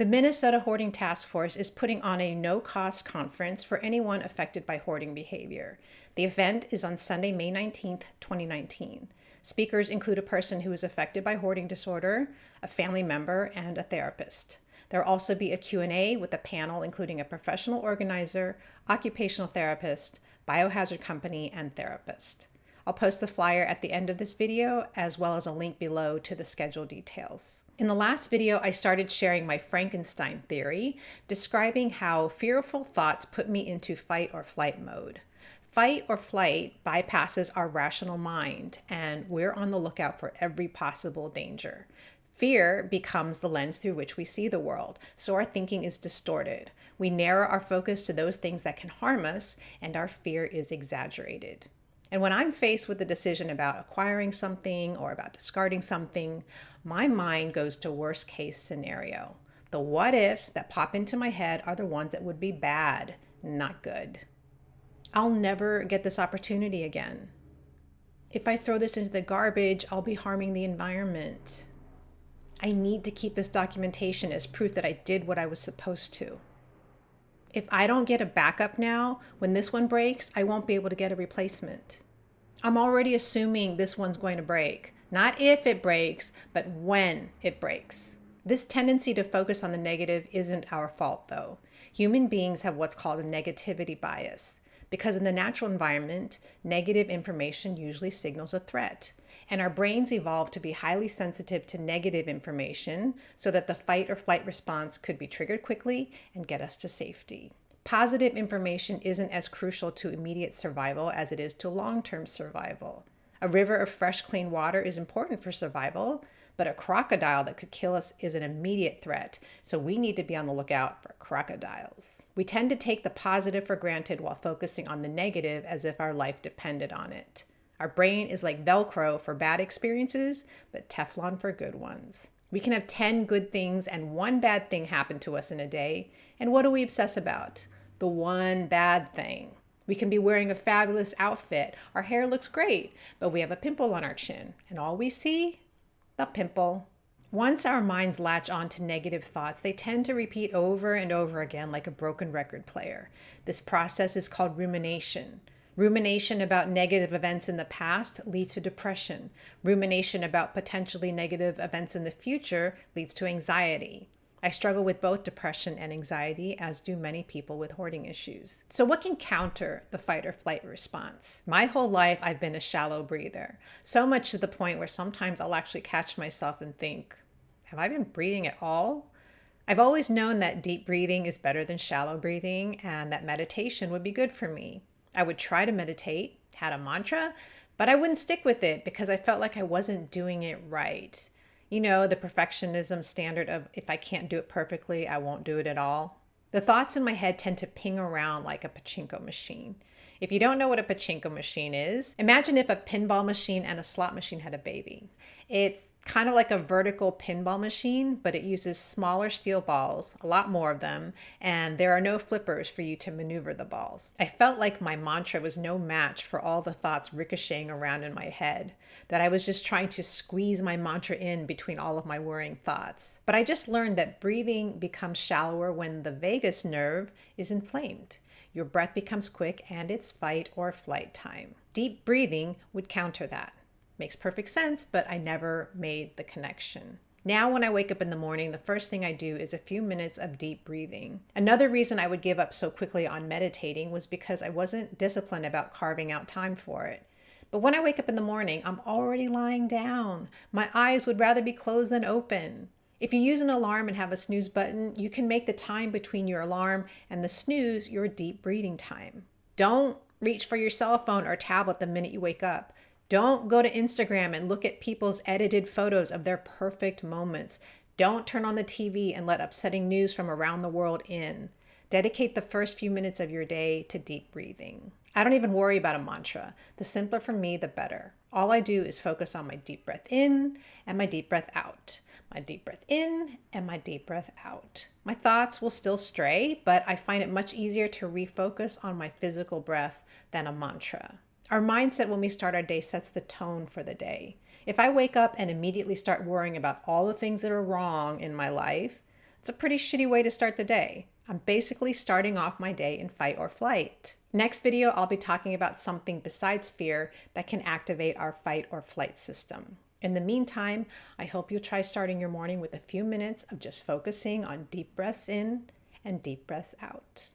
The Minnesota Hoarding Task Force is putting on a no-cost conference for anyone affected by hoarding behavior. The event is on Sunday, May 19th, 2019. Speakers include a person who is affected by hoarding disorder, a family member, and a therapist. There will also be a Q&A with a panel including a professional organizer, occupational therapist, biohazard company, and therapist. I'll post the flyer at the end of this video, as well as a link below to the schedule details. In the last video, I started sharing my Frankenstein theory, describing how fearful thoughts put me into fight or flight mode. Fight or flight bypasses our rational mind, and we're on the lookout for every possible danger. Fear becomes the lens through which we see the world, so our thinking is distorted. We narrow our focus to those things that can harm us, and our fear is exaggerated. And when I'm faced with a decision about acquiring something or about discarding something, my mind goes to worst case scenario. The what ifs that pop into my head are the ones that would be bad, not good. I'll never get this opportunity again. If I throw this into the garbage, I'll be harming the environment. I need to keep this documentation as proof that I did what I was supposed to. If I don't get a backup now, when this one breaks, I won't be able to get a replacement. I'm already assuming this one's going to break. Not if it breaks, but when it breaks. This tendency to focus on the negative isn't our fault, though. Human beings have what's called a negativity bias. Because in the natural environment, negative information usually signals a threat. And our brains evolved to be highly sensitive to negative information so that the fight or flight response could be triggered quickly and get us to safety. Positive information isn't as crucial to immediate survival as it is to long-term survival. A river of fresh, clean water is important for survival, but a crocodile that could kill us is an immediate threat, so we need to be on the lookout for crocodiles. We tend to take the positive for granted while focusing on the negative as if our life depended on it. Our brain is like Velcro for bad experiences, but Teflon for good ones. We can have 10 good things and one bad thing happen to us in a day, and what do we obsess about? The one bad thing. We can be wearing a fabulous outfit, our hair looks great, but we have a pimple on our chin, and all we see? The pimple. Once our minds latch on to negative thoughts, they tend to repeat over and over again like a broken record player. This process is called rumination. Rumination about negative events in the past leads to depression. Rumination about potentially negative events in the future leads to anxiety. I struggle with both depression and anxiety, as do many people with hoarding issues. So what can counter the fight or flight response? My whole life, I've been a shallow breather, so much to the point where sometimes I'll actually catch myself and think, have I been breathing at all? I've always known that deep breathing is better than shallow breathing and that meditation would be good for me. I would try to meditate, had a mantra, but I wouldn't stick with it because I felt like I wasn't doing it right. You know, the perfectionism standard of if I can't do it perfectly, I won't do it at all. The thoughts in my head tend to ping around like a pachinko machine. If you don't know what a pachinko machine is, imagine if a pinball machine and a slot machine had a baby. It's kind of like a vertical pinball machine, but it uses smaller steel balls, a lot more of them, and there are no flippers for you to maneuver the balls. I felt like my mantra was no match for all the thoughts ricocheting around in my head, that I was just trying to squeeze my mantra in between all of my worrying thoughts. But I just learned that breathing becomes shallower when the vagus nerve is inflamed. Your breath becomes quick and it's fight or flight time. Deep breathing would counter that. Makes perfect sense, but I never made the connection. Now when I wake up in the morning, the first thing I do is a few minutes of deep breathing. Another reason I would give up so quickly on meditating was because I wasn't disciplined about carving out time for it. But when I wake up in the morning, I'm already lying down. My eyes would rather be closed than open. If you use an alarm and have a snooze button, you can make the time between your alarm and the snooze your deep breathing time. Don't reach for your cell phone or tablet the minute you wake up. Don't go to Instagram and look at people's edited photos of their perfect moments. Don't turn on the TV and let upsetting news from around the world in. Dedicate the first few minutes of your day to deep breathing. I don't even worry about a mantra. The simpler for me, the better. All I do is focus on my deep breath in and my deep breath out. My deep breath in and my deep breath out. My thoughts will still stray, but I find it much easier to refocus on my physical breath than a mantra. Our mindset when we start our day sets the tone for the day. If I wake up and immediately start worrying about all the things that are wrong in my life, It's a pretty shitty way to start the day. I'm basically starting off my day in fight or flight. Next video, I'll be talking about something besides fear that can activate our fight or flight system. In the meantime, I hope you'll try starting your morning with a few minutes of just focusing on deep breaths in and deep breaths out.